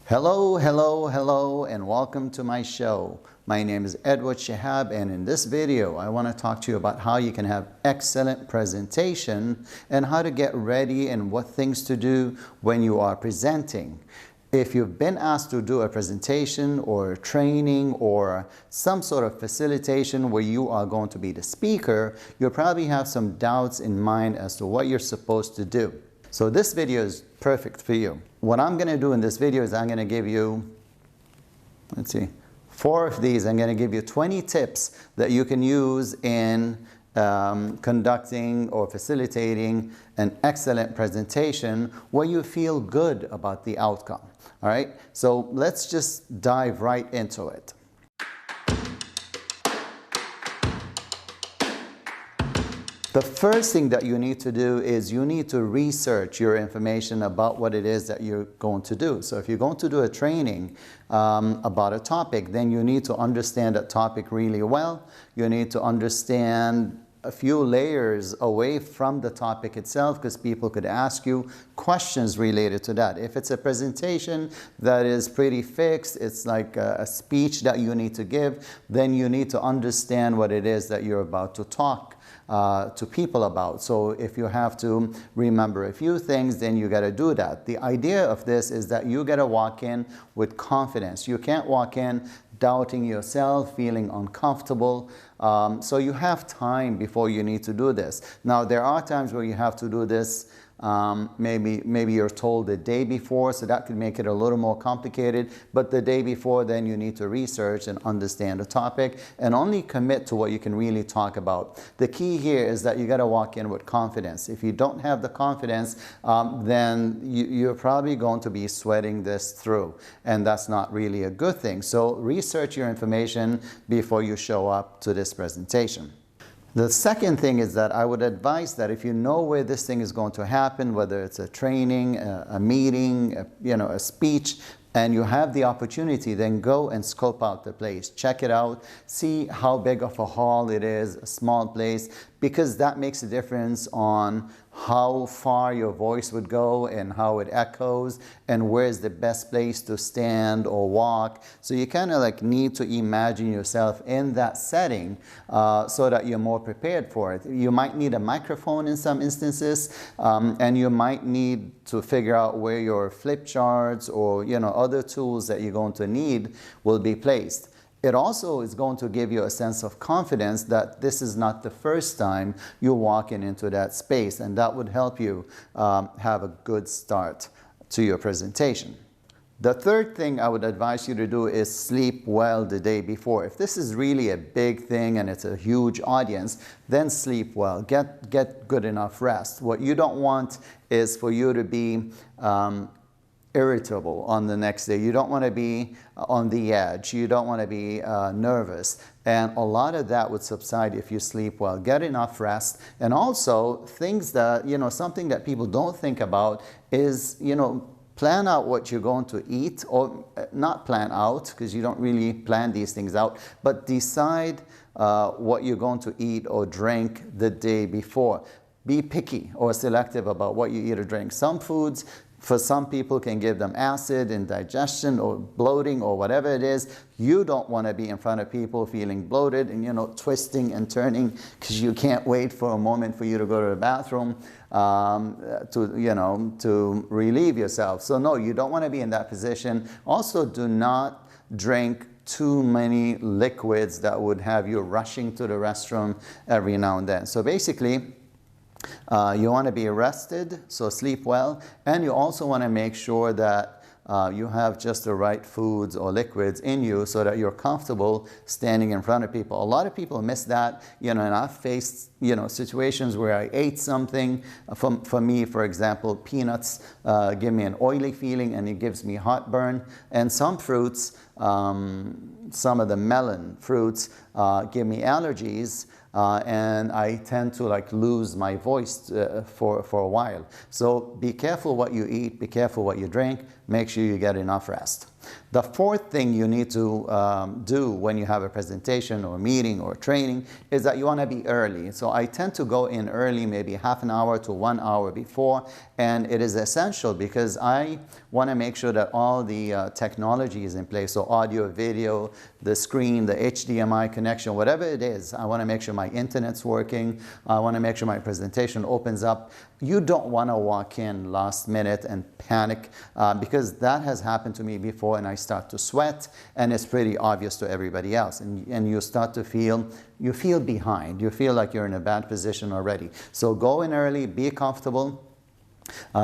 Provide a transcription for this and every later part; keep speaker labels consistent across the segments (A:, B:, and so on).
A: Hello, hello, hello, and welcome to my show. My name is Edward Shihab, and in this video, I want to talk to you about how you can have excellent presentation and how to get ready and what things to do when you are presenting. If you've been asked to do a presentation or training or some sort of facilitation where you are going to be the speaker, you'll probably have some doubts in mind as to what you're supposed to do. So this video is perfect for you. What I'm going to do in this video is I'm going to give you, let's see, 4 of these. I'm going to give you 20 tips that you can use in conducting or facilitating an excellent presentation where you feel good about the outcome. All right, so let's just dive right into it. The first thing that you need to do is you need to research your information about what it is that you're going to do. So if you're going to do a training about a topic, then you need to understand that topic really well. You need to understand a few layers away from the topic itself, because people could ask you questions related to that. If it's a presentation that is pretty fixed, it's like a speech that you need to give, then you need to understand what it is that you're about to talk to people about. So if you have to remember a few things, then you got to do that. The idea of this is that you got to walk in with confidence. You can't walk in doubting yourself, feeling uncomfortable. So you have time before you need to do this. Now, there are times where you have to do this. Maybe you're told the day before, so that could make it a little more complicated. But the day before, then you need to research and understand the topic and only commit to what you can really talk about. The key here is that you got to walk in with confidence. If you don't have the confidence, then you're probably going to be sweating this through, and that's not really a good thing. So research your information before you show up to this presentation. The second thing is that I would advise that if you know where this thing is going to happen, whether it's a training, a meeting, a speech, and you have the opportunity, then go and scope out the place. Check it out. See how big of a hall it is, a small place, because that makes a difference on how far your voice would go and how it echoes and where's the best place to stand or walk. So you kind of like need to imagine yourself in that setting so that you're more prepared for it. You might need a microphone in some instances, and you might need to figure out where your flip charts or other tools that you're going to need will be placed. It also is going to give you a sense of confidence that this is not the first time you're walking into that space, and that would help you have a good start to your presentation. The third thing I would advise you to do is sleep well the day before. If this is really a big thing and it's a huge audience, then sleep well. Get good enough rest. What you don't want is for you to be irritable on the next day. You don't want to be on the edge. You don't want to be nervous. And a lot of that would subside if you sleep well. Get enough rest. And also things that, something that people don't think about is, plan out what you're going to eat, or not plan out, because you don't really plan these things out, but decide what you're going to eat or drink the day before. Be picky or selective about what you eat or drink. Some foods, for some people, can give them acid, indigestion, or bloating, or whatever it is. You don't want to be in front of people feeling bloated and twisting and turning because you can't wait for a moment for you to go to the bathroom to relieve yourself. So no, you don't want to be in that position. Also, do not drink too many liquids that would have you rushing to the restroom every now and then. So basically, you want to be rested, so sleep well, and you also want to make sure that you have just the right foods or liquids in you so that you're comfortable standing in front of people. A lot of people miss that, and I've faced, situations where I ate something. For me, for example, peanuts give me an oily feeling and it gives me heartburn. And some fruits, some of the melon fruits give me allergies. And I tend to lose my voice for a while. So be careful what you eat, be careful what you drink, make sure you get enough rest. The fourth thing you need to do when you have a presentation or meeting or training is that you want to be early. So I tend to go in early, maybe half an hour to 1 hour before, and it is essential because I want to make sure that all the technology is in place. So audio, video, the screen, the HDMI connection, whatever it is, I want to make sure my internet's working. I want to make sure my presentation opens up. You don't want to walk in last minute and panic because that has happened to me before, and I start to sweat, and it's pretty obvious to everybody else, and you start to feel behind. You feel like you're in a bad position already. So go in early, be comfortable.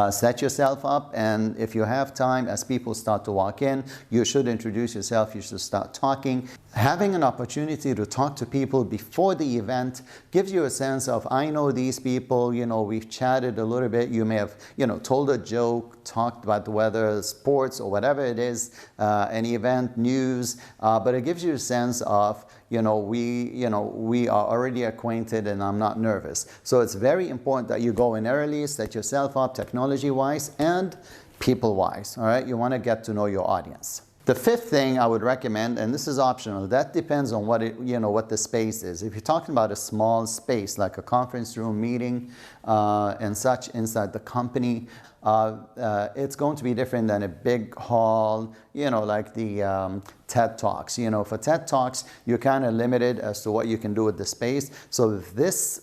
A: Set yourself up, and if you have time, as people start to walk in, you should introduce yourself, you should start talking. Having an opportunity to talk to people before the event gives you a sense of, I know these people, you know, we've chatted a little bit, you may have, you know, told a joke, talked about the weather, sports, or whatever it is, an event, news, but it gives you a sense of, we are already acquainted and I'm not nervous. So it's very important that you go in early, set yourself up technology-wise and people-wise, all right? You want to get to know your audience. The fifth thing I would recommend, and this is optional, that depends on what the space is. If you're talking about a small space, like a conference room meeting and such inside the company, it's going to be different than a big hall, like the TED Talks. For TED Talks, you're kind of limited as to what you can do with the space. So this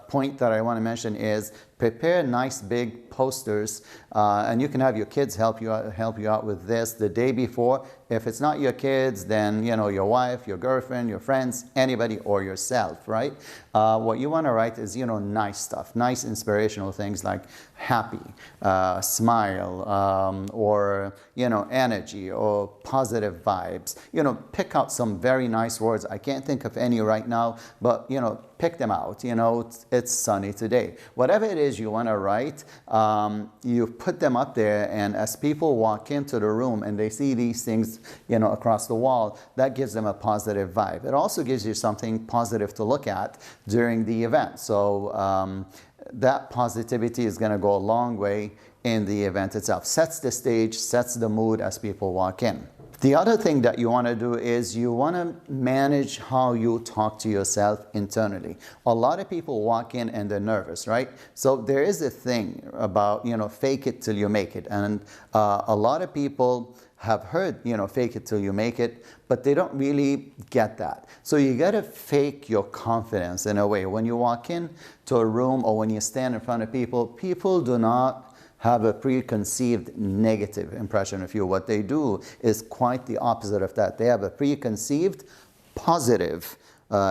A: point that I want to mention is prepare nice big posters, and you can have your kids help you out with this the day before. If it's not your kids, then your wife, your girlfriend, your friends, anybody, or yourself, right? What you want to write is nice stuff, nice inspirational things like happy, smile, or energy or positive vibes. Pick out some very nice words. I can't think of any right now, but pick them out. It's sunny today. Whatever it is you want to write, you put them up there, and as people walk into the room and they see these things across the wall, that gives them a positive vibe. It also gives you something positive to look at during the event. So that positivity is going to go a long way in the event itself. Sets the stage, sets the mood as people walk in. The other thing that you want to do is you want to manage how you talk to yourself internally. A lot of people walk in and they're nervous, right? So there is a thing about, fake it till you make it. And a lot of people have heard, fake it till you make it, but they don't really get that. So you got to fake your confidence in a way. When you walk in to a room or when you stand in front of people, people do not have a preconceived negative impression of you. What they do is quite the opposite of that. They have a preconceived positive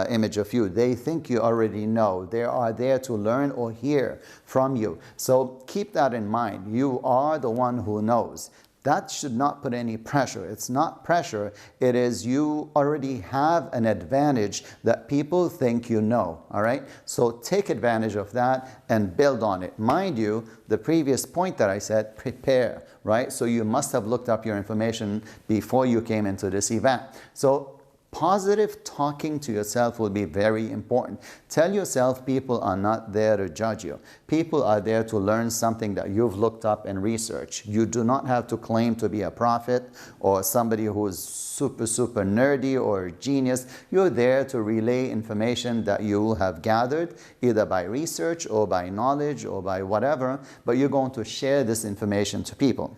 A: image of you. They think you already know. They are there to learn or hear from you. So keep that in mind. You are the one who knows. That should not put any pressure. It's not pressure. It is you already have an advantage that people think you know, all right? So take advantage of that and build on it. Mind you, the previous point that I said, prepare, right? So you must have looked up your information before you came into this event. So positive talking to yourself will be very important. Tell yourself people are not there to judge you. People are there to learn something that you've looked up and researched. You do not have to claim to be a prophet or somebody who is super nerdy or a genius. You're there to relay information that you have gathered either by research or by knowledge or by whatever, but you're going to share this information to people.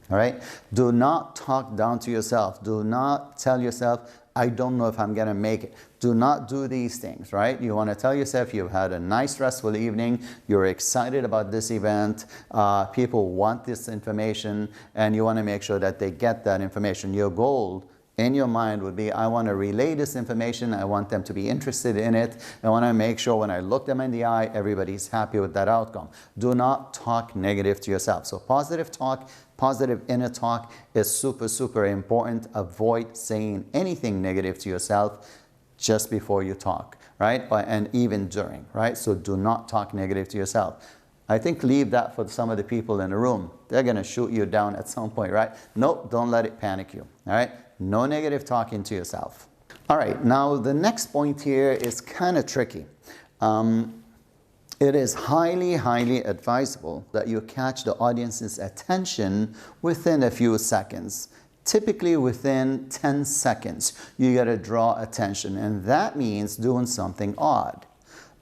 A: All right? Do not talk down to yourself. Do not tell yourself, I don't know if I'm going to make it. Do not do these things, right? You want to tell yourself you've had a nice, restful evening. You're excited about this event. People want this information, and you want to make sure that they get that information. Your goal in your mind would be, I want to relay this information. I want them to be interested in it. I want to make sure when I look them in the eye, everybody's happy with that outcome. Do not talk negative to yourself. So positive talk, positive inner talk is super important. Avoid saying anything negative to yourself just before you talk, right? And even during, right? So do not talk negative to yourself. I think leave that for some of the people in the room. They're going to shoot you down at some point, right? Nope, don't let it panic you, all right? No negative talking to yourself. All right, now the next point here is kind of tricky. It is highly advisable that you catch the audience's attention within a few seconds. typically within 10 seconds, you got to draw attention. And that means doing something odd.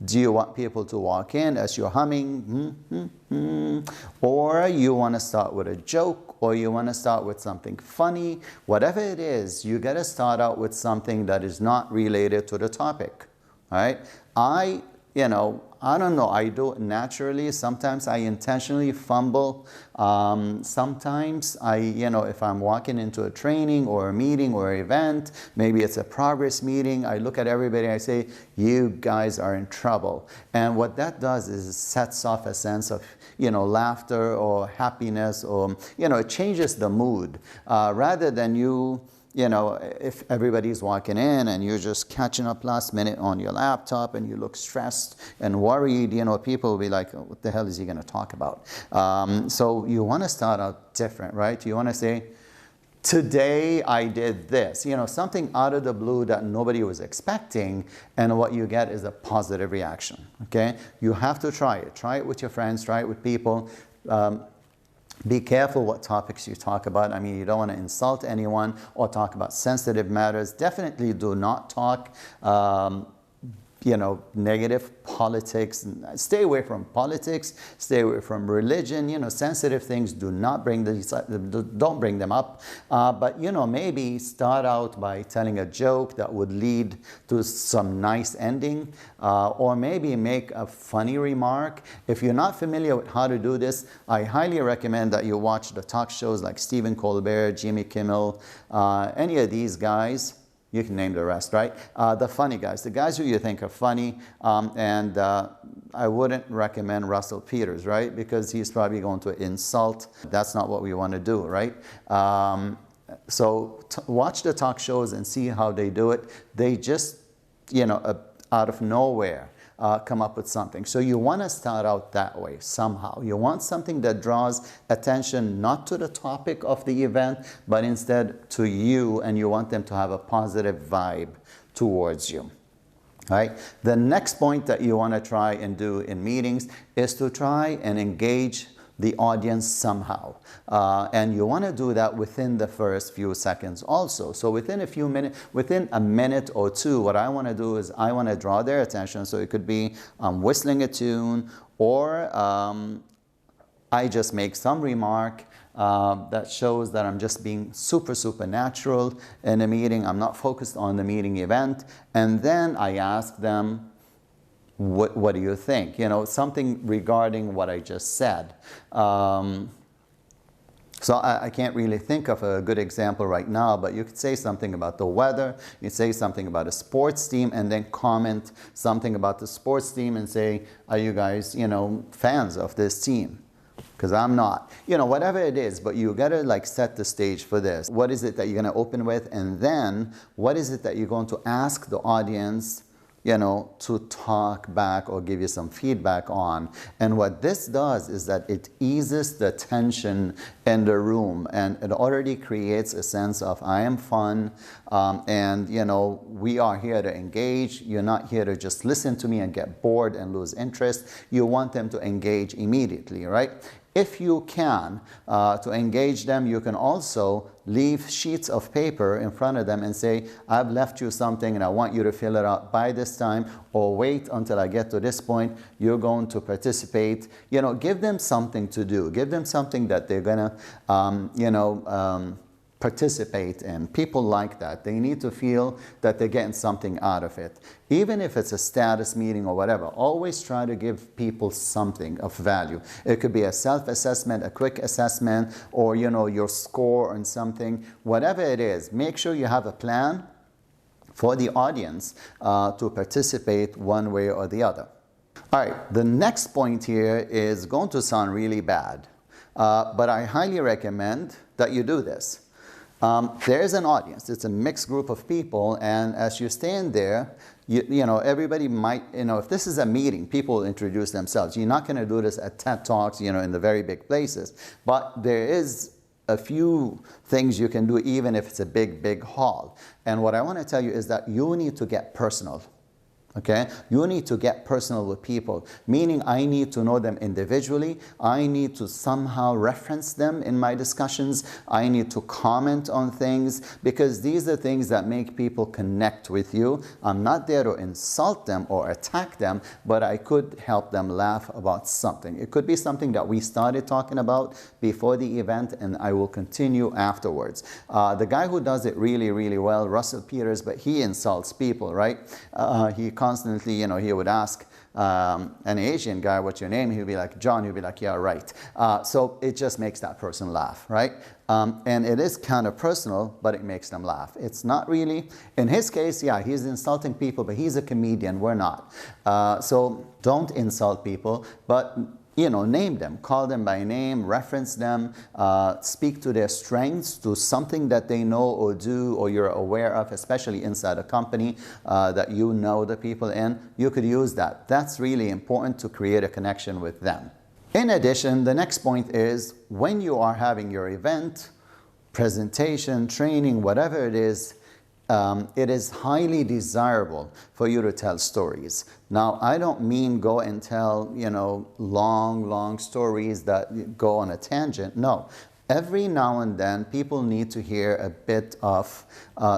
A: Do you want people to walk in as you're humming? Or you want to start with a joke, or you want to start with something funny? Whatever it is, you got to start out with something that is not related to the topic. All right? I don't know, I do it naturally. Sometimes I intentionally fumble. Sometimes if I'm walking into a training or a meeting or an event, maybe it's a progress meeting, I look at everybody, I say, you guys are in trouble. And what that does is it sets off a sense of, laughter or happiness, or, it changes the mood. Rather than if everybody's walking in and you're just catching up last minute on your laptop and you look stressed and worried, people will be like, oh, what the hell is he going to talk about? So you want to start out different, right? You want to say, today I did this, something out of the blue that nobody was expecting, and what you get is a positive reaction, okay? You have to try it. Try it with your friends, try it with people. Be careful what topics you talk about. I mean, you don't want to insult anyone or talk about sensitive matters. Definitely do not talk, negative politics. Stay away from politics. Stay away from religion. Sensitive things, do not bring don't bring them up. But maybe start out by telling a joke that would lead to some nice ending, or maybe make a funny remark. If you're not familiar with how to do this, I highly recommend that you watch the talk shows like Stephen Colbert, Jimmy Kimmel, any of these guys. You can name the rest, right? The funny guys, the guys who you think are funny, and I wouldn't recommend Russell Peters, right? Because he's probably going to insult. That's not what we want to do, right? So watch the talk shows and see how they do it. They just, out of nowhere, come up with something. So you want to start out that way somehow. You want something that draws attention not to the topic of the event, but instead to you, and you want them to have a positive vibe towards you. All right? The next point that you want to try and do in meetings is to try and engage the audience somehow. And you want to do that within the first few seconds also. So within a minute or two, what I want to do is I want to draw their attention. So it could be whistling a tune, or I just make some remark that shows that I'm just being super natural in a meeting. I'm not focused on the meeting event. And then I ask them, what do you think? Something regarding what I just said. So I can't really think of a good example right now, but you could say something about the weather, you say something about a sports team, and then comment something about the sports team and say, are you guys, fans of this team? Because I'm not. Whatever it is, but you got to set the stage for this. What is it that you're going to open with? And then what is it that you're going to ask the audience to talk back or give you some feedback on. And what this does is that it eases the tension in the room, and it already creates a sense of I am fun, and we are here to engage. You're not here to just listen to me and get bored and lose interest. You want them to engage immediately, right? If you can, to engage them, you can also leave sheets of paper in front of them and say, I've left you something and I want you to fill it out by this time, or wait until I get to this point. You're going to participate. Give them something to do. Give them something that they're going to, participate in. People like that. They need to feel that they're getting something out of it. Even if it's a status meeting or whatever, always try to give people something of value. It could be a self-assessment, a quick assessment, or your score on something. Whatever it is, make sure you have a plan for the audience to participate one way or the other. All right, the next point here is going to sound really bad, but I highly recommend that you do this. There's an audience. It's a mixed group of people, and as you stand there, everybody might, if this is a meeting, people will introduce themselves. You're not going to do this at TED Talks, in the very big places, but there is a few things you can do even if it's a big hall. And what I want to tell you is that you need to get personal. Okay, you need to get personal with people, meaning I need to know them individually. I need to somehow reference them in my discussions. I need to comment on things, because these are things that make people connect with you. I'm not there to insult them or attack them, but I could help them laugh about something. It could be something that we started talking about before the event, and I will continue afterwards. The guy who does it really, really well, Russell Peters, but he insults people, right? He constantly, he would ask an Asian guy, what's your name? He'll be like, John. He'll be like, yeah, right. So it just makes that person laugh, right? And it is kind of personal, but it makes them laugh. It's not really, in his case, yeah, he's insulting people, but he's a comedian, we're not. So don't insult people, but name them, call them by name, reference them, speak to their strengths, to something that they know or do or you're aware of, especially inside a company that you know the people in. You could use that. That's really important to create a connection with them. In addition, the next point is when you are having your event, presentation, training, whatever it is highly desirable for you to tell stories. Now, I don't mean go and tell, long stories that go on a tangent. No. Every now and then, people need to hear a bit of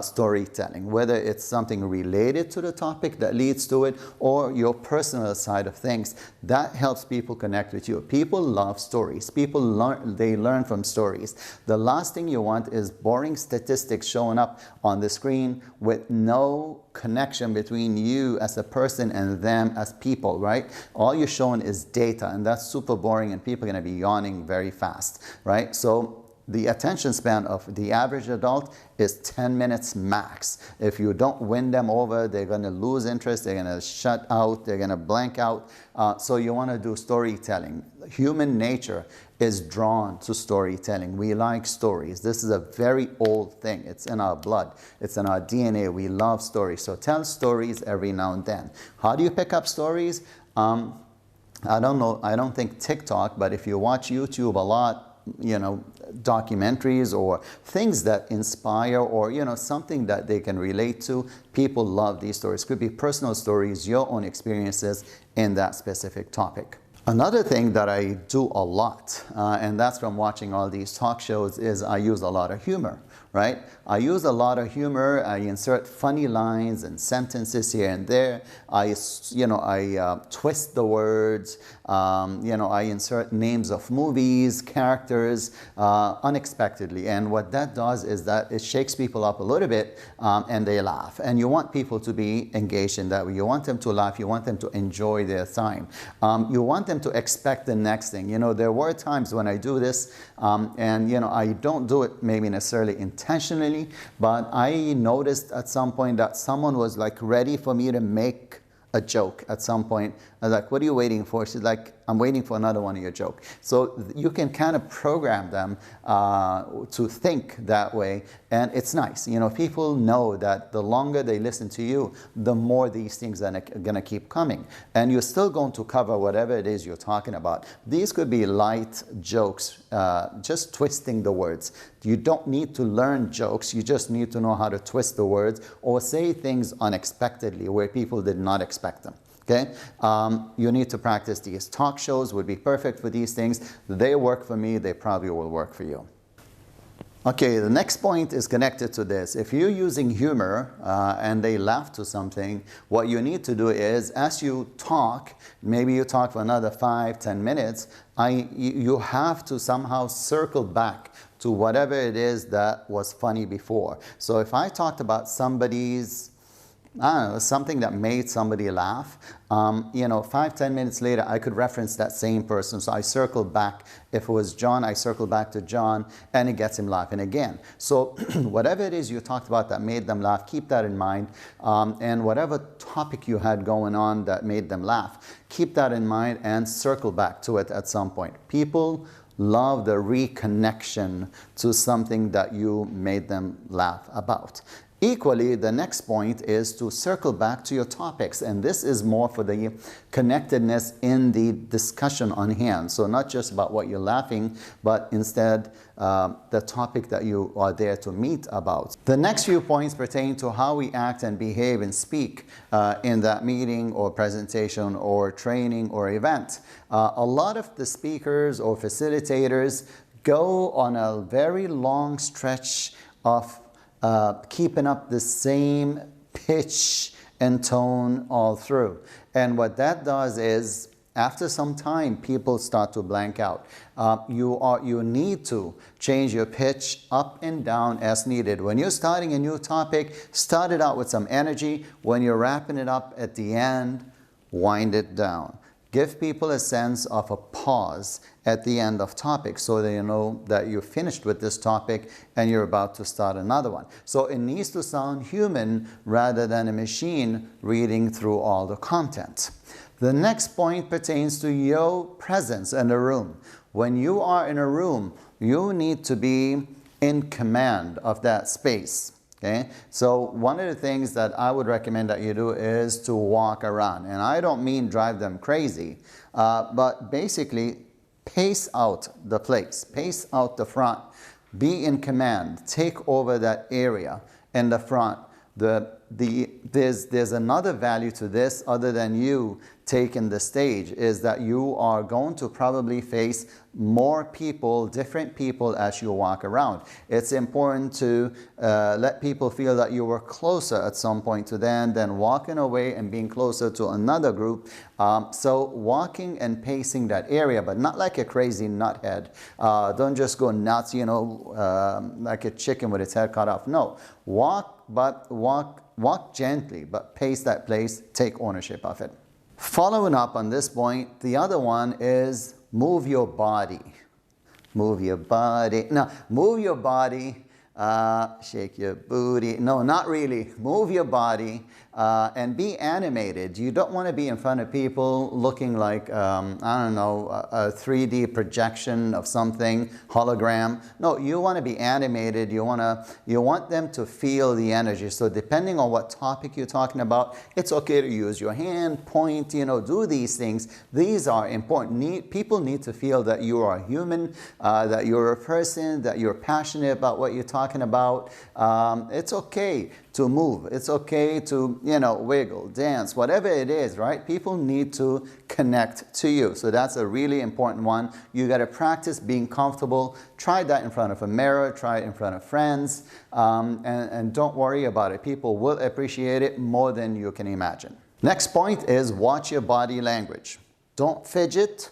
A: storytelling, whether it's something related to the topic that leads to it or your personal side of things. That helps people connect with you. People love stories. People learn from stories. The last thing you want is boring statistics showing up on the screen with no connection between you as a person and them as people, right? All you're showing is data, and that's super boring, and people are going to be yawning very fast, right? So the attention span of the average adult is 10 minutes max. If you don't win them over, they're going to lose interest, they're going to shut out, they're going to blank out. So you want to do storytelling. Human nature is drawn to storytelling. We like stories. This is a very old thing. It's in our blood. It's in our DNA. We love stories. So tell stories every now and then. How do you pick up stories? I don't know. I don't think TikTok, but if you watch YouTube a lot, documentaries or things that inspire or, something that they can relate to, people love these stories. Could be personal stories, your own experiences in that specific topic. Another thing that I do a lot, and that's from watching all these talk shows, is I use a lot of humor, right? I use a lot of humor. I insert funny lines and sentences here and there. I twist the words. I insert names of movies, characters, unexpectedly. And what that does is that it shakes people up a little bit, and they laugh. And you want people to be engaged in that way. You want them to laugh. You want them to enjoy their time. You want them to expect the next thing. There were times when I do this, and I don't do it maybe necessarily intentionally, but I noticed at some point that someone was like ready for me to make a joke at some point. I was like, what are you waiting for? She's like, I'm waiting for another one of your jokes. So you can kind of program them to think that way, and it's nice. People know that the longer they listen to you, the more these things are going to keep coming. And you're still going to cover whatever it is you're talking about. These could be light jokes, just twisting the words. You don't need to learn jokes. You just need to know how to twist the words or say things unexpectedly where people did not expect them. Okay? You need to practice these. Talk shows would be perfect for these things. They work for me. They probably will work for you. Okay, the next point is connected to this. If you're using humor and they laugh to something, what you need to do is, as you talk, maybe you talk for another 5-10 minutes, you have to somehow circle back to whatever it is that was funny before. So if I talked about somebody's, something that made somebody laugh, 5-10 minutes later, I could reference that same person. So I circle back. If it was John, I circle back to John, and it gets him laughing again. So whatever it is you talked about that made them laugh, keep that in mind. And whatever topic you had going on that made them laugh, keep that in mind and circle back to it at some point. People love the reconnection to something that you made them laugh about. Equally, the next point is to circle back to your topics, and this is more for the connectedness in the discussion on hand. So not just about what you're laughing, but instead the topic that you are there to meet about. The next few points pertain to how we act and behave and speak in that meeting or presentation or training or event. A lot of the speakers or facilitators go on a very long stretch of keeping up the same pitch and tone all through. And what that does is, after some time, people start to blank out. You need to change your pitch up and down as needed. When you're starting a new topic, start it out with some energy. When you're wrapping it up at the end, wind it down. Give people a sense of a pause at the end of topics so that you know that you're finished with this topic and you're about to start another one. So it needs to sound human rather than a machine reading through all the content. The next point pertains to your presence in a room. When you are in a room, you need to be in command of that space. Okay, so one of the things that I would recommend that you do is to walk around. And I don't mean drive them crazy, but basically pace out the place, pace out the front, be in command, take over that area in the front. There's another value to this other than you taking the stage, is that you are going to probably face more people, different people as you walk around. It's important to let people feel that you were closer at some point to them than walking away and being closer to another group. So walking and pacing that area, but not like a crazy nuthead. Don't just go nuts, you know, like a chicken with its head cut off. No, walk gently, but pace that place, take ownership of it. Following up on this point, the other one is move your body. Move your body. No, move your body. Shake your booty. No, not really. Move your body and be animated. You don't want to be in front of people looking like, I don't know, a 3D projection of something, hologram. No, you want to be animated. You want them to feel the energy. So depending on what topic you're talking about, it's okay to use your hand, point, you know, do these things. These are important. People need to feel that you are human, that you're a person, that you're passionate about what you're talking about. It's okay to move. It's okay to, you know, wiggle, dance, whatever it is, right? People need to connect to you. So that's a really important one. You got to practice being comfortable. Try that in front of a mirror. Try it in front of friends. And don't worry about it. People will appreciate it more than you can imagine. Next point is watch your body language. Don't fidget.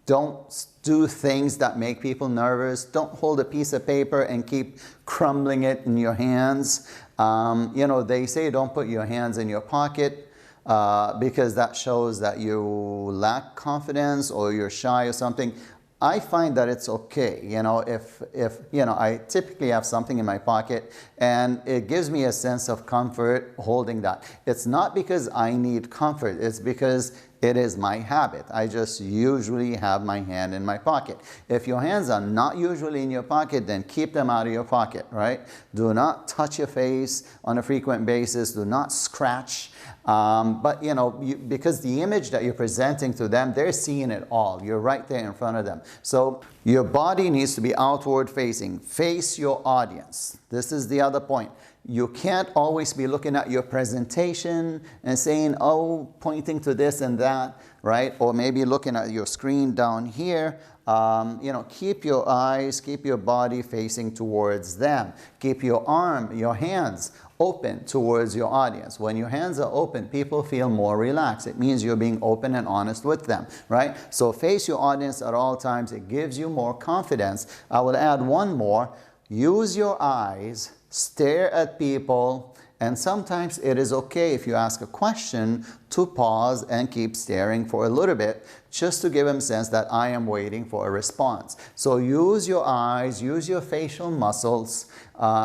A: Don't do things that make people nervous. Don't hold a piece of paper and keep crumbling it in your hands. You know, they say don't put your hands in your pocket because that shows that you lack confidence or you're shy or something. I find that it's okay, you know, if you know, I typically have something in my pocket and it gives me a sense of comfort holding that. It's not because I need comfort, it's because it is my habit. I just usually have my hand in my pocket. If your hands are not usually in your pocket, then keep them out of your pocket, right? Do not touch your face on a frequent basis. Do not scratch. But, you know, because the image that you're presenting to them, they're seeing it all. You're right there in front of them. So your body needs to be outward facing. Face your audience. This is the other point. You can't always be looking at your presentation and saying, oh, pointing to this and that, right? Or maybe looking at your screen down here. You know, keep your eyes, keep your body facing towards them. Keep your hands open towards your audience. When your hands are open, people feel more relaxed. It means you're being open and honest with them, right? So face your audience at all times. It gives you more confidence. I will add one more. Use your eyes, stare at people, and sometimes it is okay if you ask a question to pause and keep staring for a little bit just to give them a sense that I am waiting for a response. So use your eyes, use your facial muscles,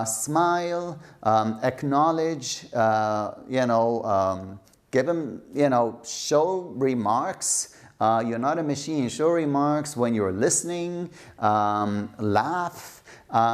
A: smile, acknowledge, you know, give them, you know, show remarks. You're not a machine. Show remarks when you're listening, laugh.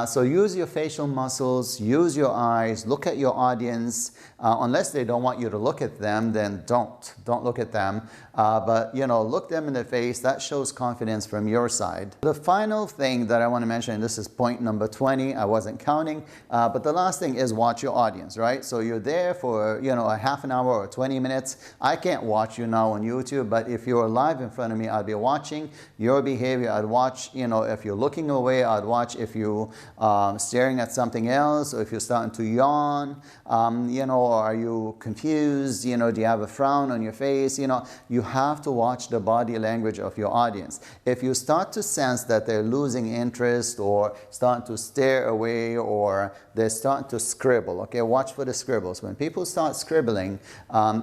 A: So use your facial muscles, use your eyes, look at your audience. Unless they don't want you to look at them, then don't look at them. But look them in the face. That shows confidence from your side. The final thing that I want to mention, and this is point number 20, I wasn't counting, but the last thing is watch your audience, right? So you're there for a half an hour or 20 minutes. I can't watch you now on YouTube, but if you're live in front of me, I'd be watching your behavior. I'd watch, if you're looking away, I'd watch if you staring at something else, or if you're starting to yawn, are you confused, do you have a frown on your face, you have to watch the body language of your audience. If you start to sense that they're losing interest or starting to stare away or they're starting to scribble, okay, watch for the scribbles. When people start scribbling,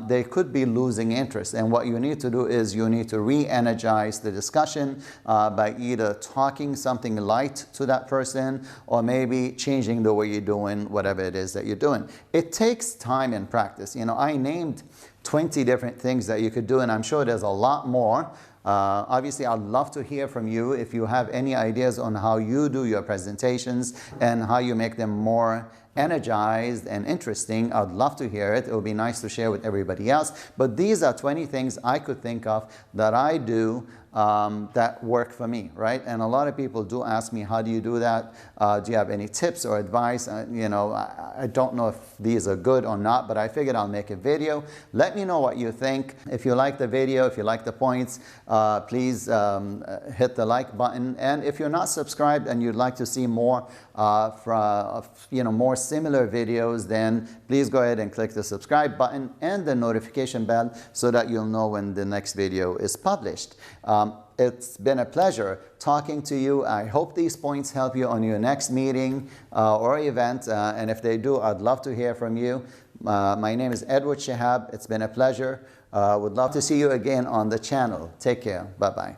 A: they could be losing interest, and what you need to do is you need to re-energize the discussion by either talking something light to that person or maybe changing the way you're doing whatever it is that you're doing. It takes time and practice. I named 20 different things that you could do, and I'm sure there's a lot more. Obviously, I'd love to hear from you if you have any ideas on how you do your presentations and how you make them more energized and interesting. I'd love to hear it. It would be nice to share with everybody else. But these are 20 things I could think of that I do that work for me, right? And a lot of people do ask me, how do you do that? Do you have any tips or advice? I don't know if these are good or not, but I figured I'll make a video. Let me know what you think. If you like the video, if you like the points, please hit the like button. And if you're not subscribed and you'd like to see more more similar videos, then please go ahead and click the subscribe button and the notification bell so that you'll know when the next video is published. It's been a pleasure talking to you. I hope these points help you on your next meeting or event, and if they do, I'd love to hear from you. My name is Edward Shihab. It's been a pleasure. Would love to see you again on the channel. Take care. Bye-bye.